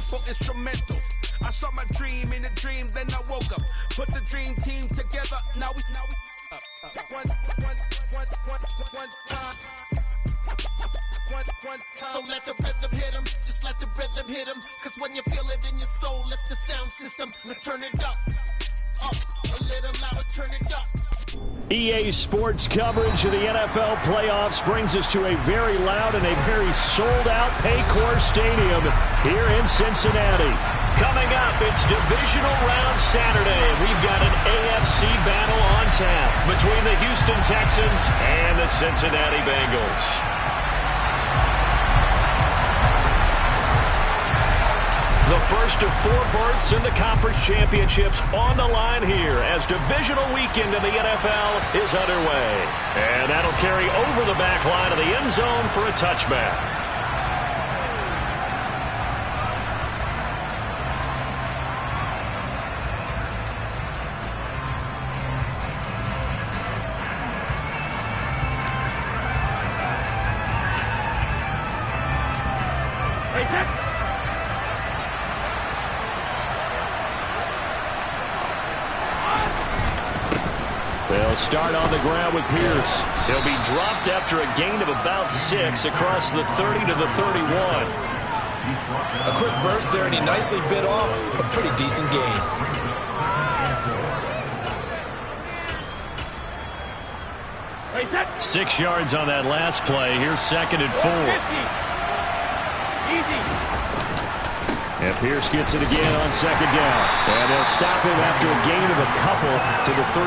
for instrumentals. I saw my dream in a dream, then I woke up. Put the dream team together, now we up. One time. So let the rhythm hit him, just let the rhythm hit him. Cause when you feel it in your soul, lift the sound system and turn it up. Up, a little louder, turn it up. EA Sports coverage of the NFL playoffs brings us to a very loud and a very sold-out Paycor Stadium here in Cincinnati. Coming up, it's Divisional Round Saturday. We've got an AFC battle on tap between the Houston Texans and the Cincinnati Bengals. The first of 4 berths in the conference championships on the line here as divisional weekend in the NFL is underway. And that'll carry over the back line of the end zone for a touchback. They'll start on the ground with Pierce. He'll be dropped after a gain of about 6 across the 30 to the 31. A quick burst there, and he nicely bit off a pretty decent gain. Hey, 6 yards on that last play. Here's 2nd and 4. And Pierce gets it again on 2nd down. And they'll stop him after a gain of a couple to the 33.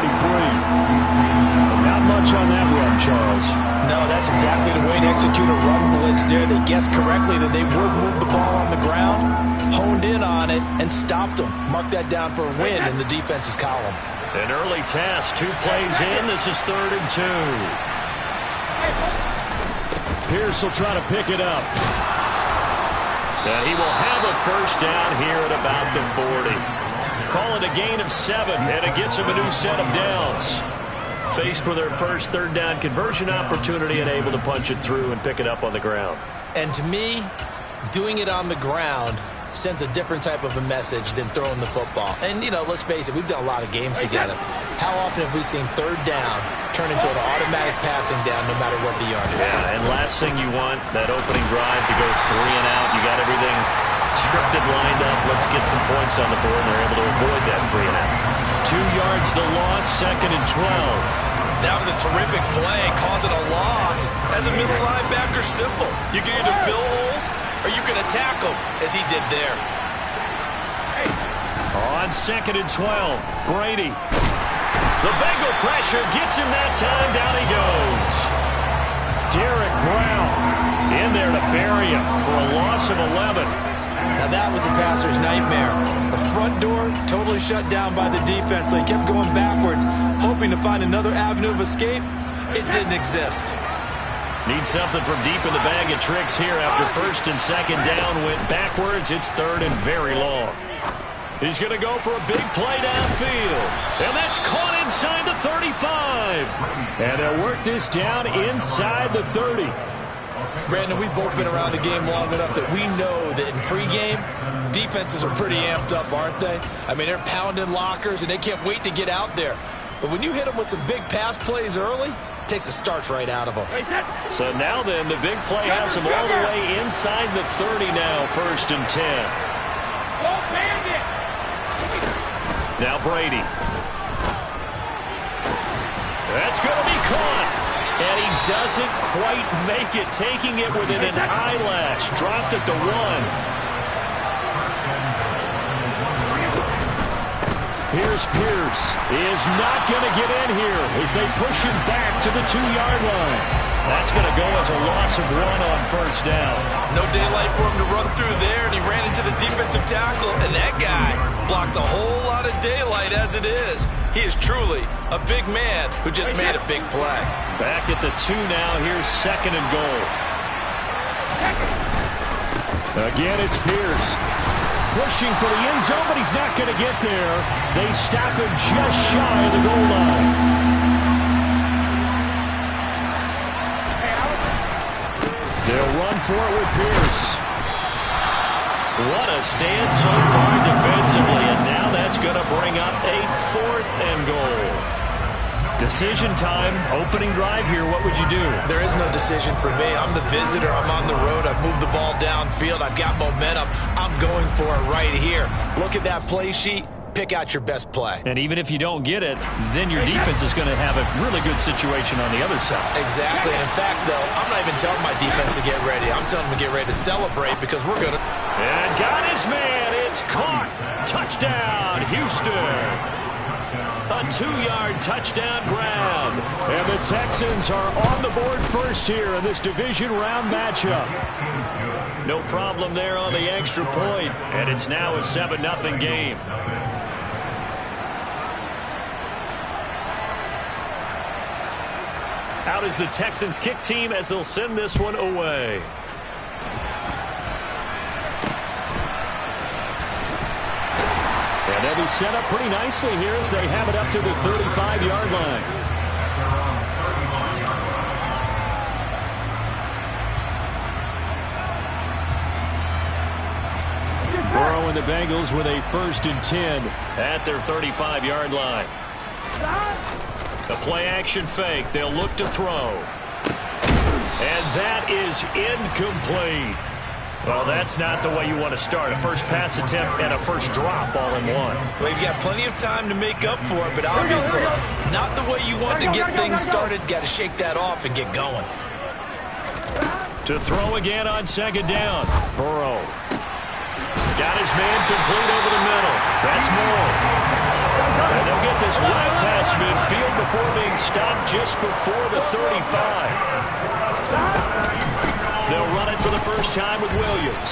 Not much on that run, Charles. No, that's exactly the way to execute a run blitz there. They guessed correctly that they would move the ball on the ground, honed in on it, and stopped them. Mark that down for a win in the defense's column. An early task, 2 plays in. This is 3rd and 2. Pierce will try to pick it up. And he will have a first down here at about the 40. Call it a gain of 7, and it gets him a new set of downs. Faced with their first 3rd down conversion opportunity and able to punch it through and pick it up on the ground. And to me, doing it on the ground sends a different type of a message than throwing the football. And, you know, let's face it, we've done a lot of games together. How often have we seen 3rd down turn into an automatic passing down no matter what the yardage? Yeah, and last thing you want, that opening drive to go 3 and out. You got everything scripted, lined up. Let's get some points on the board, and they're able to avoid that 3 and out. 2 yards the loss, 2nd and 12. That was a terrific play, causing a loss. As a middle linebacker, simple. You can either fill holes or you can attack them, as he did there. On 2nd and 12, Brady. The Bengal pressure gets him that time. Down he goes. Derek Brown in there to bury him for a loss of 11. Now that was a passer's nightmare. The front door totally shut down by the defense. So he kept going backwards, hoping to find another avenue of escape. It didn't exist. Need something from deep in the bag of tricks here after 1st and 2nd down. Went backwards. It's 3rd and very long. He's going to go for a big play downfield. And that's caught inside the 35. And they'll work this down inside the 30. Brandon, we've both been around the game long enough that we know that in pregame, defenses are pretty amped up, aren't they? I mean, they're pounding lockers, and they can't wait to get out there. But when you hit them with some big pass plays early, it takes the starch right out of them. So now then, the big play has them all the way inside the 30 now, 1st and 10. Now Brady. That's going to be caught. And he doesn't quite make it, taking it within an eyelash. Dropped at the 1. Here's Pierce. Is not going to get in here as they push him back to the 2-yard line. That's going to go as a loss of 1 on 1st down. No daylight for him to run through there, and he ran into the defensive tackle, and that guy blocks a whole lot of daylight as it is. He is truly a big man who just made a big play. Back at the 2 now. Here's 2nd and goal. Again, it's Pierce. Pushing for the end zone, but he's not going to get there. They stop him just shy of the goal line. They'll run for it with Pierce. What a stand so far defensively, and now that's going to bring up a 4th and goal. Decision time, opening drive here. What would you do? There is no decision for me. I'm the visitor. I'm on the road. I've moved the ball downfield. I've got momentum. I'm going for it right here. Look at that play sheet. Pick out your best play. And even if you don't get it, then your defense is going to have a really good situation on the other side. Exactly. And in fact, though, I'm not even telling my defense to get ready. I'm telling them to get ready to celebrate because we're going to. And got his man. It's caught. Touchdown, Houston. A 2-yard touchdown grab. And the Texans are on the board first here in this division round matchup. No problem there on the extra point. And it's now a 7-0 game. Out is the Texans kick team as they'll send this one away. And they'll be set up pretty nicely here as they have it up to the 35-yard line. Burrow and the Bengals with a 1st and 10 at their 35-yard line. The play-action fake. They'll look to throw. And that is incomplete. Well, that's not the way you want to start. A first pass attempt and a first drop all in one. Well, you've got plenty of time to make up for it, but obviously not the way you want to get things started. Got to shake that off and get going. To throw again on 2nd down. Burrow. Got his man complete over the middle. That's more. And they'll get this right past midfield before being stopped just before the 35. They'll run it for the first time with Williams.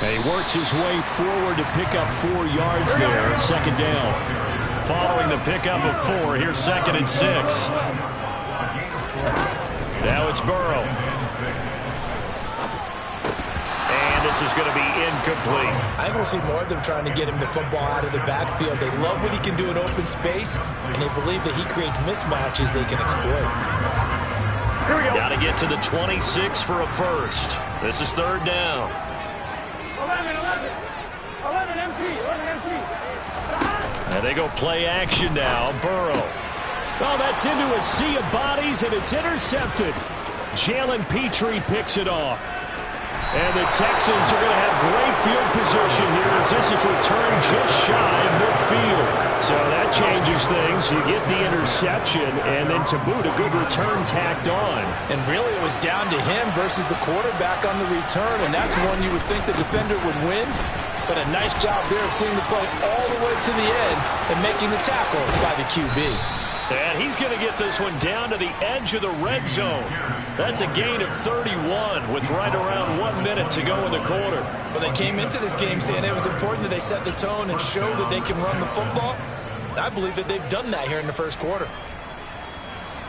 And he works his way forward to pick up 4 yards there. 2nd down. Following the pickup of 4, here's 2nd and 6. Now it's Burrow. And this is going to be incomplete. I think we'll see more of them trying to get him the football out of the backfield. They love what he can do in open space, and they believe that he creates mismatches they can exploit. Got to get to the 26 for a first. This is 3rd down. 11 MT. And they go play action now. Burrow. Oh, that's into a sea of bodies, and it's intercepted. Jalen Petrie picks it off. And the Texans are going to have great field position here as this is returned just shy of midfield. So that changes things. You get the interception, and then to boot, a good return tacked on. And really, it was down to him versus the quarterback on the return, and that's one you would think the defender would win. But a nice job there of seeing the play all the way to the end and making the tackle by the QB. And he's going to get this one down to the edge of the red zone. That's a gain of 31 with right around 1 minute to go in the quarter. Well, they came into this game saying it was important that they set the tone and show that they can run the football. And I believe that they've done that here in the first quarter.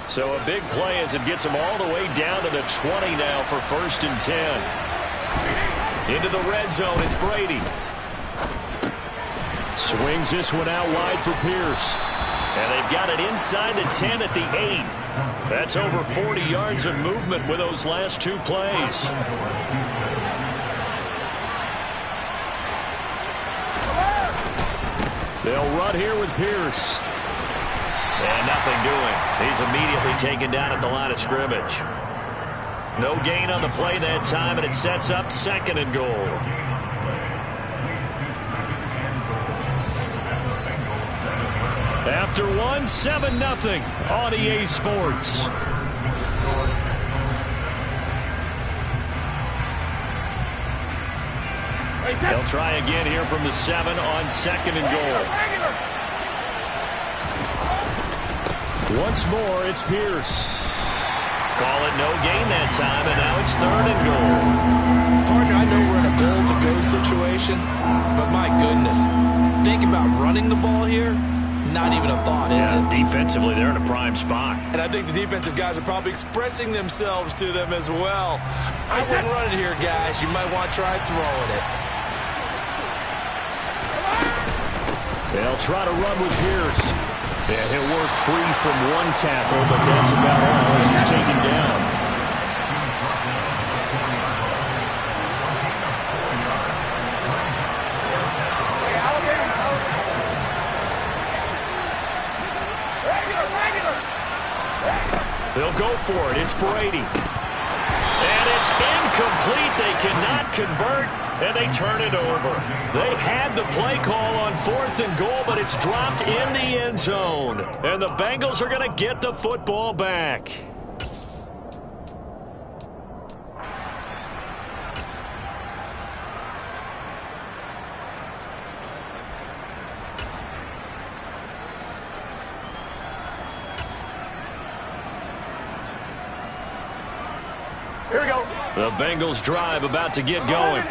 So a big play as it gets them all the way down to the 20 now for 1st and 10. Into the red zone, it's Brady. Swings this one out wide for Pierce. And they've got it inside the 10 at the 8. That's over 40 yards of movement with those last 2 plays. They'll run here with Pierce. And nothing doing. He's immediately taken down at the line of scrimmage. No gain on the play that time, and it sets up 2nd and goal. After 7-0 on EA Sports. They'll try again here from the 7 on 2nd and goal. Once more, it's Pierce. Call it no gain that time, and now it's 3rd and goal. Partner, I know we're in a goal-to-go situation, but my goodness, think about running the ball here. Not even a thought, is it? Defensively, they're in a prime spot. And I think the defensive guys are probably expressing themselves to them as well. I wouldn't run it here, guys. You might want to try throwing it. They'll try to run with Pierce. And he'll work free from 1 tackle, but that's about all as he's taken down. They'll go for it. It's Brady. And it's incomplete. They cannot convert, and they turn it over. They had the play call on 4th and goal, but it's dropped in the end zone. And the Bengals are going to get the football back. Here we go. The Bengals drive about to get going.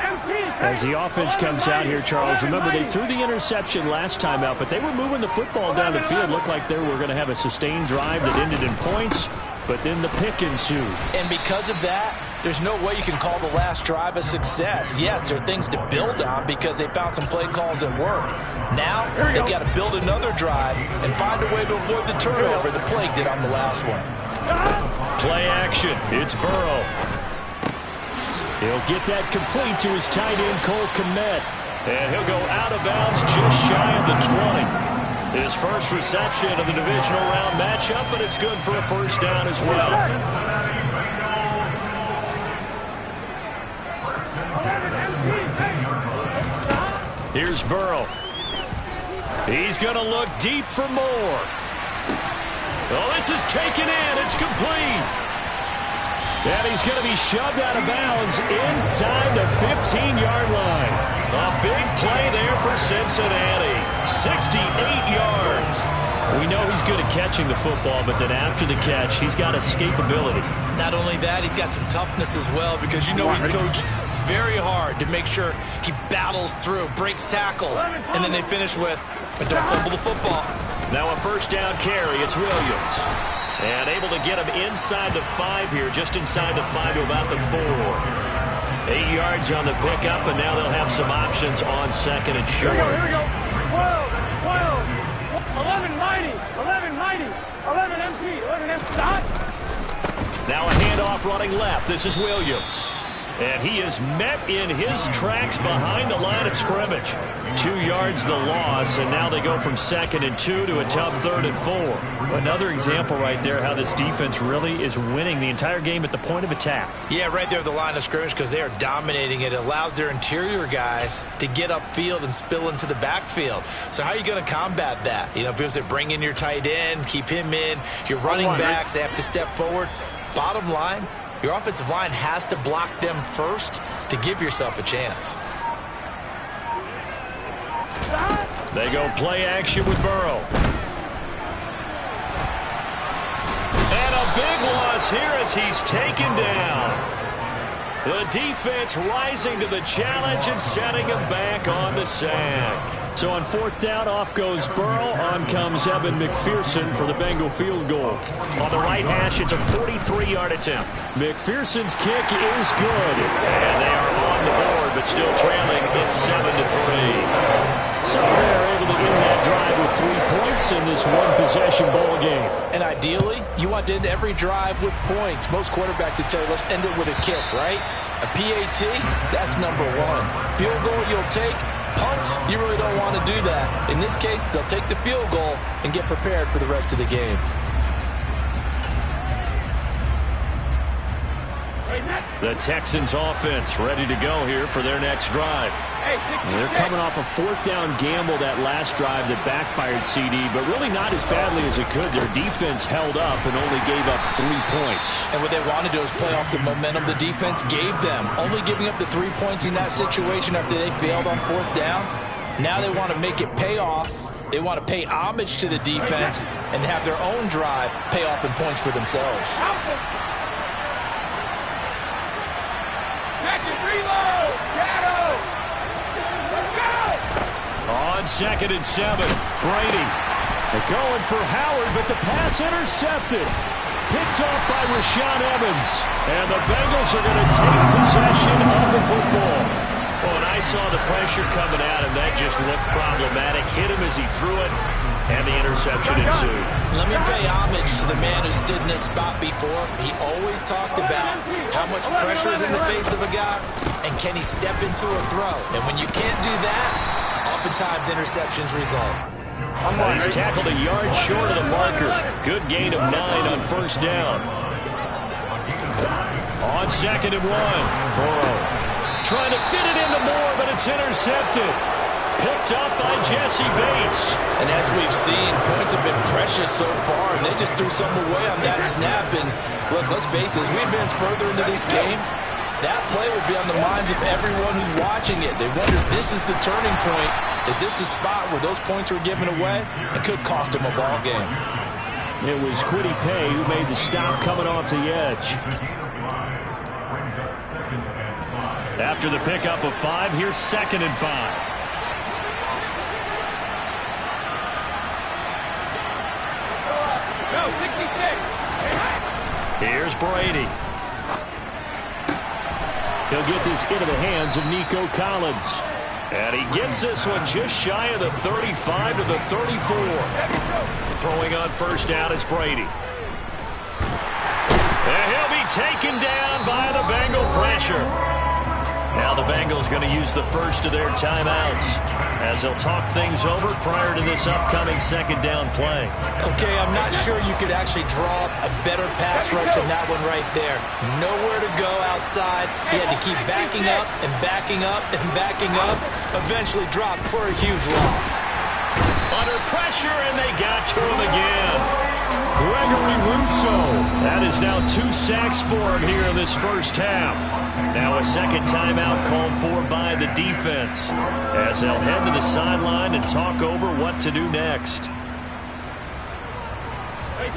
As the offense comes out here, Charles, remember they threw the interception last time out, but they were moving the football down the field. Looked like they were going to have a sustained drive that ended in points, but then the pick ensued. And because of that, there's no way you can call the last drive a success. Yes, there are things to build on because they found some play calls that work. Now, they've got to build another drive and find a way to avoid the turnover the plague did on the last one. Play action. It's Burrow. He'll get that complete to his tight end, Cole Kmet. And he'll go out of bounds just shy of the 20. His first reception of the divisional round matchup, but it's good for a first down as well. Here's Burrow. He's going to look deep for more. Oh, this is taken in. It's complete. And he's going to be shoved out of bounds inside the 15-yard line. A big play there for Cincinnati. 68 yards. We know he's good at catching the football, but then after the catch, he's got escapability. Not only that, he's got some toughness as well because you know he's coached very hard to make sure he battles through, breaks tackles, and then they finish with, but don't fumble the football. Now a first down carry. It's Williams. And able to get him inside the 5 here, just inside the 5 to about the 4. 8 yards on the pickup, and now they'll have some options on second and short. Here we go. 12, 11 mighty, 11 mighty, 11 MP, 11 MP. Dot. Now a handoff running left. This is Williams. And he is met in his tracks behind the line of scrimmage. 2 yards the loss, and now they go from 2nd and 2 to a tough 3rd and 4. Another example right there how this defense really is winning the entire game at the point of attack. Yeah, right there at the line of scrimmage because they are dominating it. It allows their interior guys to get upfield and spill into the backfield. So how are you going to combat that? You know, because they bring in your tight end, keep him in. Your running backs, they have to step forward. Bottom line, your offensive line has to block them first to give yourself a chance. They go play action with Burrow. And a big loss here as he's taken down. The defense rising to the challenge and setting him back on the sack. So on 4th down, off goes Burrow. On comes Evan McPherson for the Bengal field goal. On the right hash, it's a 43-yard attempt. McPherson's kick is good. And they are on the board, but still trailing. It's 7-3. So they're able to end that drive with 3 points in this one-possession ball game. And ideally, you want to end every drive with points. Most quarterbacks would tell you, let's end it with a kick, right? A PAT, that's number 1. Field goal you'll take. Punts, you really don't want to do that. In this case, they'll take the field goal and get prepared for the rest of the game. The Texans offense ready to go here for their next drive. They're coming off a 4th down gamble that last drive that backfired CD, but really not as badly as it could. Their defense held up and only gave up 3 points. And what they want to do is play off the momentum the defense gave them. Only giving up the 3 points in that situation after they failed on 4th down. Now they want to make it pay off. They want to pay homage to the defense and have their own drive pay off in points for themselves. On 2nd and 7, Brady. They're going for Howard, but the pass intercepted. Picked off by Rashaan Evans. And the Bengals are going to take possession of the football. Oh, and I saw the pressure coming at him. That just looked problematic. Hit him as he threw it, and the interception ensued. Let me pay homage to the man who stood in this spot before. He always talked about how much pressure is in the face of a guy, and can he step into a throw. And when you can't do that, oftentimes interceptions result. He's tackled a yard short of the marker. Good gain of 9 on 1st down. On 2nd and 1, Burrow trying to fit it into Moore, but it's intercepted. Picked up by Jesse Bates. And as we've seen, points have been precious so far, and they just threw some away on that snap. And look, let's face it, as we advance further into this game, that play will be on the minds of everyone who's watching it. They wonder if this is the turning point. Is this the spot where those points were given away? It could cost them a ball game. It was Kwity Paye who made the stop coming off the edge. After the pickup of 5, here's 2nd and 5. Here's Brady. He'll get this into the hands of Nico Collins. And he gets this one just shy of the 35 to the 34. Throwing on 1st down is Brady. And he'll be taken down by the Bengal pressure. Now the Bengals going to use the first of their timeouts as they'll talk things over prior to this upcoming 2nd down play. Okay, I'm not sure you could actually draw a better pass rush than that one right there. Nowhere to go outside. He had to keep backing up and backing up and backing up. Eventually dropped for a huge loss. Under pressure, and they got to him again. Gregory Rousseau. That is now 2 sacks for him here in this first half. Now a 2nd timeout called for by the defense as they'll head to the sideline and talk over what to do next.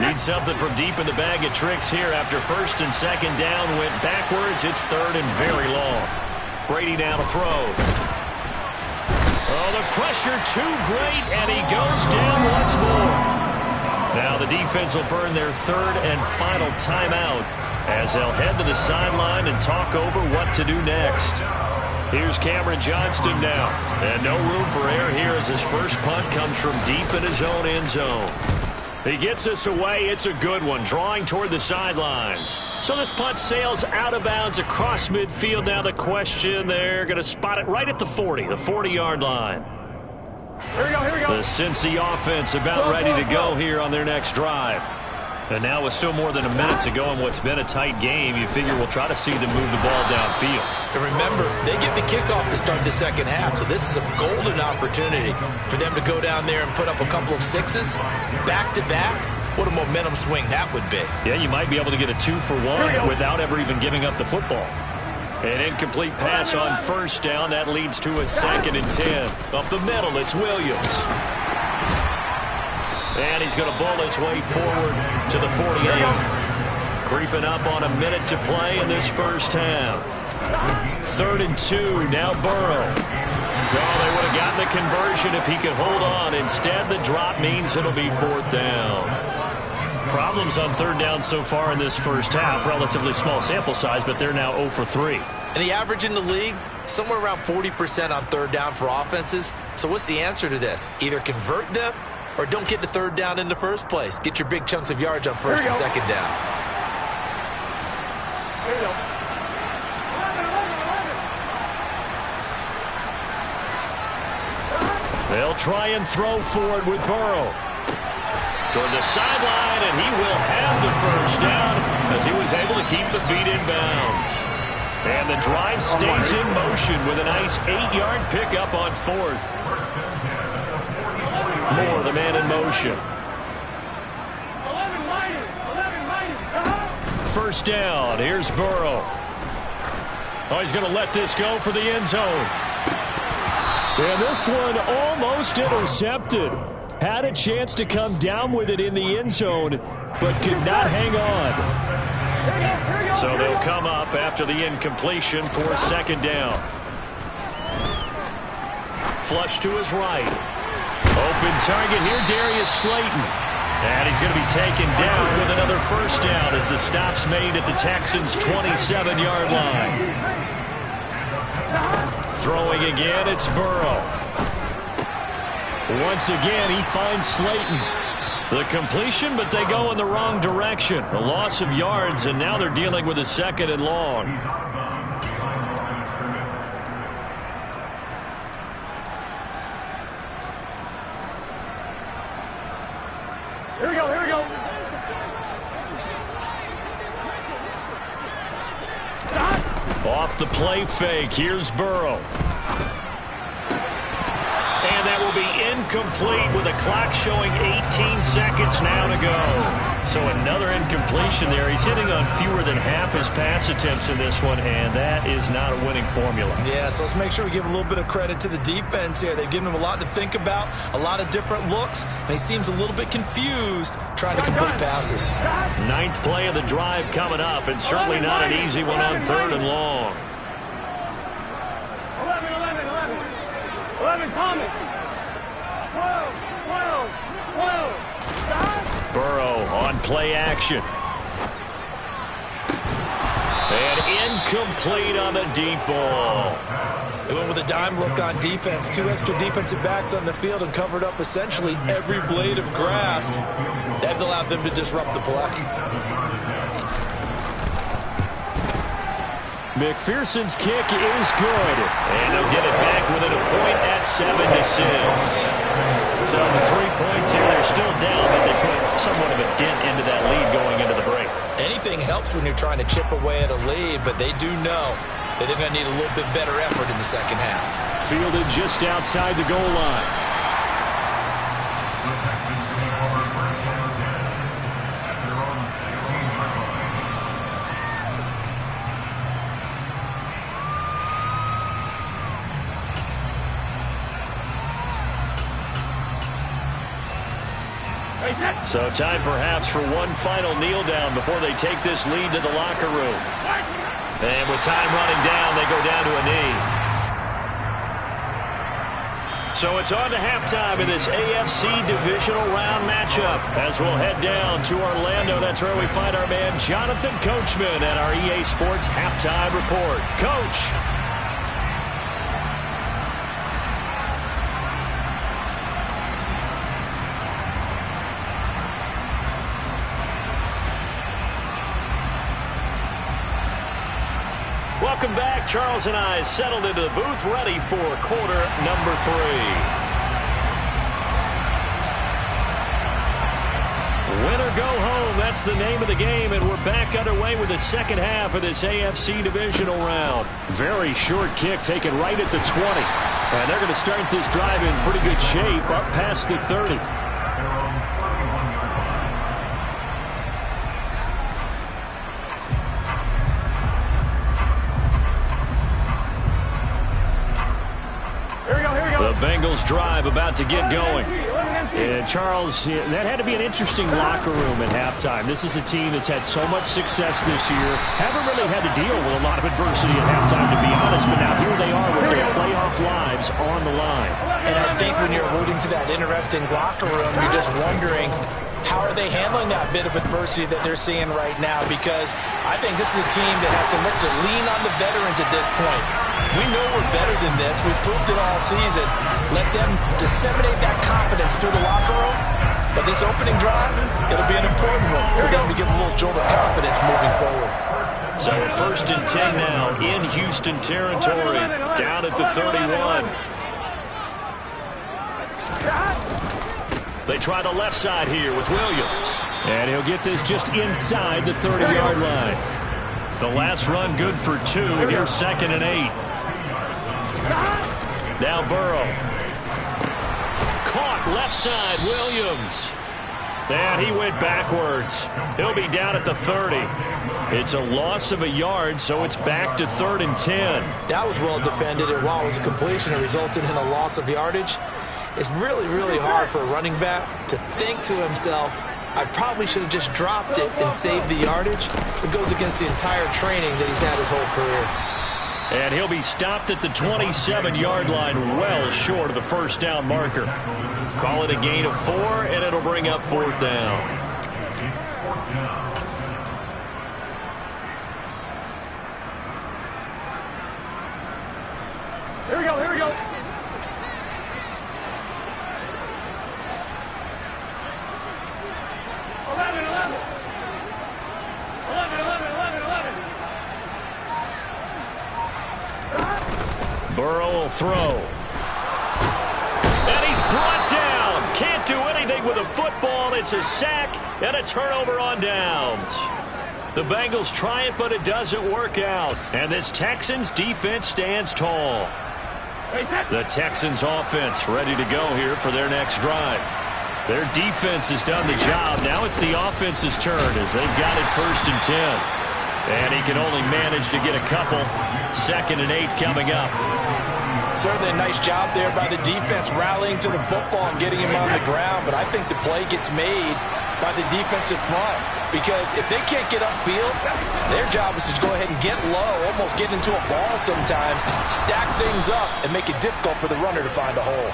Need something from deep in the bag of tricks here after 1st and 2nd down went backwards. It's 3rd and very long. Brady now to throw. Oh, the pressure too great, and he goes down once more. Now the defense will burn their 3rd and final timeout as they'll head to the sideline and talk over what to do next. Here's Cameron Johnston now. And no room for error here as his first punt comes from deep in his own end zone. He gets this away. It's a good one, drawing toward the sidelines. So this punt sails out of bounds across midfield. Now the question, they're going to spot it right at the 40, the 40-yard line. Here we go. The Cincy offense about ready to go here on their next drive. And now with still more than a minute to go in what's been a tight game, you figure we'll try to see them move the ball downfield. And remember, they get the kickoff to start the 2nd half, so this is a golden opportunity for them to go down there and put up a couple of 6s back-to-back. What a momentum swing that would be. Yeah, you might be able to get a 2-for-1 without ever even giving up the football. An incomplete pass on 1st down. That leads to a 2nd and 10. Up the middle, it's Williams. And he's going to bowl his way forward to the 48. Creeping up on a minute to play in this first half. 3rd and 2, now Burrow. Oh, they would have gotten the conversion if he could hold on. Instead, the drop means it'll be 4th down. Problems on 3rd down so far in this first half. Relatively small sample size, but they're now 0 for 3. And the average in the league, somewhere around 40% on 3rd down for offenses. So what's the answer to this? Either convert them or don't get the 3rd down in the first place. Get your big chunks of yards on 1st and 2nd down. Here we go. They'll try and throw forward with Burrow. Toward the sideline, and he will have the 1st down as he was able to keep the feet in bounds. And the drive stays in motion with a nice 8-yard pickup on 4th. Moore, the man in motion. 1st down. Here's Burrow. Oh, he's going to let this go for the end zone. And this one almost intercepted. Had a chance to come down with it in the end zone, but could not hang on. So they'll come up after the incompletion for 2nd down. Flush to his right. Open target here, Darius Slayton. And he's going to be taken down with another 1st down as the stop's made at the Texans' 27-yard line. Throwing again, it's Burrow. Once again, he finds Slayton. The completion, but they go in the wrong direction. A loss of yards, and now they're dealing with a 2nd and long. Here we go. Off the play fake, here's Burrow. And that will be incomplete with the clock showing 18 seconds now to go. So another incompletion there. He's hitting on fewer than half his pass attempts in this one, and that is not a winning formula. Yeah, so let's make sure we give a little bit of credit to the defense here. They've given him a lot to think about, a lot of different looks, and he seems a little bit confused trying to complete passes. Ninth play of the drive coming up, and certainly not an easy one on 3rd and long. 11, Thomas. 12. Burrow on play action. And incomplete on the deep ball. They went with a dime look on defense. 2 extra defensive backs on the field and covered up essentially every blade of grass. That allowed them to disrupt the play. McPherson's kick is good. And they'll get it back within a point at 7-6. So the 3 points here, they're still down, but they put somewhat of a dent into that lead going into the break. Anything helps when you're trying to chip away at a lead, but they do know that they're going to need a little bit better effort in the second half. Fielded just outside the goal line. So time perhaps for one final kneel down before they take this lead to the locker room. And with time running down, they go down to a knee. So it's on to halftime in this AFC divisional round matchup. As we'll head down to Orlando, that's where we find our man Jonathan Coachman at our EA Sports halftime report. Coach. Welcome back. Charles and I settled into the booth, ready for quarter number 3. Win or go home, that's the name of the game, and we're back underway with the second half of this AFC divisional round. Very short kick taken right at the 20. And they're going to start this drive in pretty good shape up past the 30. The Bengals drive about to get going. And Charles, that had to be an interesting locker room at halftime. This is a team that's had so much success this year. Haven't really had to deal with a lot of adversity at halftime, to be honest. But now here they are with their playoff lives on the line. And I think when you're alluding to that interesting locker room, you're just wondering, how are they handling that bit of adversity that they're seeing right now? Because I think this is a team that has to look to lean on the veterans at this point. We know we're better than this. We've proved it all season. Let them disseminate that confidence through the locker room. But this opening drive, it'll be an important one for them to give a little jolt of confidence moving forward. So 1st and 10 now in Houston territory, down at the 31. They try the left side here with Williams. And he'll get this just inside the 30-yard line. The last run good for 2. Here's 2nd and 8. Now Burrow. Caught left side, Williams. And he went backwards. He'll be down at the 30. It's a loss of a yard, so it's back to 3rd and 10. That was well defended, and while it was a completion, it resulted in a loss of yardage. It's really, really hard for a running back to think to himself, I probably should have just dropped it and saved the yardage. It goes against the entire training that he's had his whole career. And he'll be stopped at the 27-yard line, well short of the first down marker. Call it a gain of 4, and it'll bring up 4th down. Here we go, here we go. Burrow will throw. And he's brought down. Can't do anything with a football. It's a sack and a turnover on downs. The Bengals try it, but it doesn't work out. And this Texans defense stands tall. The Texans offense ready to go here for their next drive. Their defense has done the job. Now it's the offense's turn as they've got it 1st and 10. And he can only manage to get a couple. 2nd and 8 coming up. Certainly a nice job there by the defense rallying to the football and getting him on the ground. But I think the play gets made by the defensive front. Because if they can't get upfield, their job is to go ahead and get low, almost get into a ball sometimes, stack things up, and make it difficult for the runner to find a hole.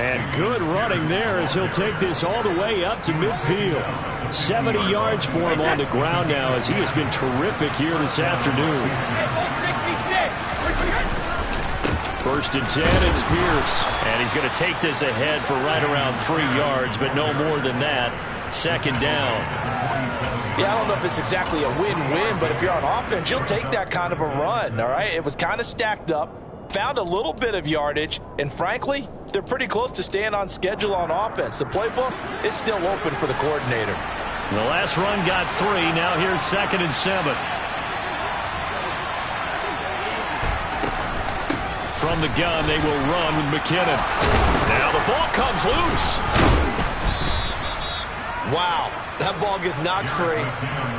And good running there as he'll take this all the way up to midfield. 70 yards for him on the ground now as he has been terrific here this afternoon. 1st and 10, it's Pierce. And he's going to take this ahead for right around 3 yards, but no more than that. 2nd down. Yeah, I don't know if it's exactly a win-win, but if you're on offense, you'll take that kind of a run, all right? It was kind of stacked up, found a little bit of yardage, and frankly, they're pretty close to staying on schedule on offense. The playbook is still open for the coordinator. The last run got 3. Now here's 2nd and 7. From the gun, they will run with McKinnon. Now the ball comes loose. Wow, that ball gets knocked free,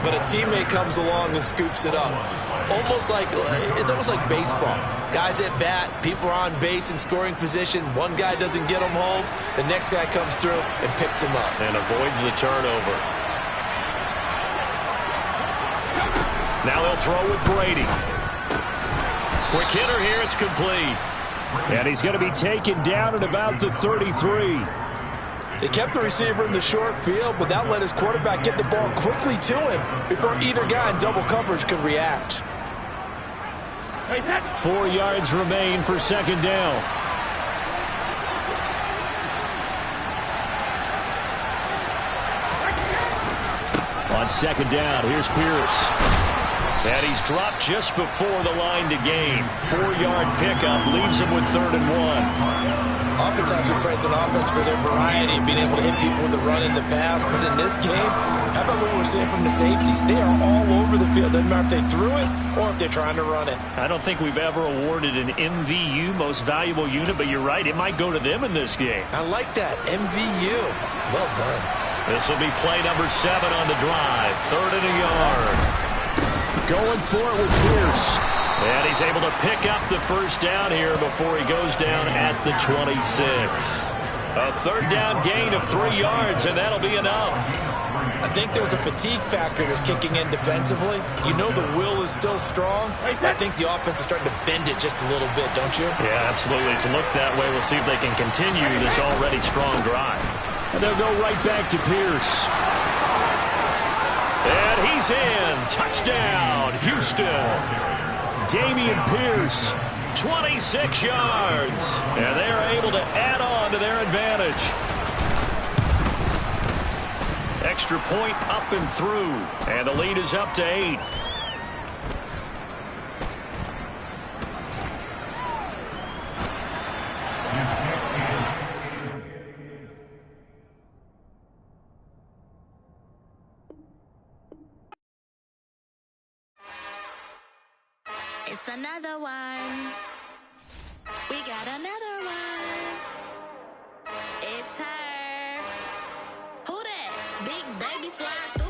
but a teammate comes along and scoops it up. It's almost like baseball. Guys at bat, people are on base in scoring position. One guy doesn't get him home, the next guy comes through and picks him up. And avoids the turnover. Now they'll throw with Brady. Quick hitter here, it's complete. And he's going to be taken down at about the 33. They kept the receiver in the short field, but that let his quarterback get the ball quickly to him before either guy in double coverage could react. 4 yards remain for 2nd down. On 2nd down, here's Pierce. And he's dropped just before the line to gain. 4-yard pickup leaves him with 3rd and 1. Oftentimes we praise an offense for their variety, being able to hit people with the run in the pass. But in this game, how about what we're seeing from the safeties? They are all over the field. Doesn't matter if they threw it or if they're trying to run it. I don't think we've ever awarded an MVU, most valuable unit, but you're right, it might go to them in this game. I like that, MVU. Well done. This will be play number 7 on the drive. 3rd and a yard. Going for it with Pierce. And he's able to pick up the 1st down here before he goes down at the 26. A 3rd down gain of 3 yards, and that'll be enough. I think there's a fatigue factor that's kicking in defensively. You know the will is still strong. I think the offense is starting to bend it just a little bit, don't you? Yeah, absolutely. It's looked that way. We'll see if they can continue this already strong drive. And they'll go right back to Pierce. And he's in. Touchdown, Houston. Dameon Pierce, 26 yards. And they are able to add on to their advantage. Extra point up and through. And the lead is up to 8. It's another one. We got another one. It's her. Who that? Big baby slide through.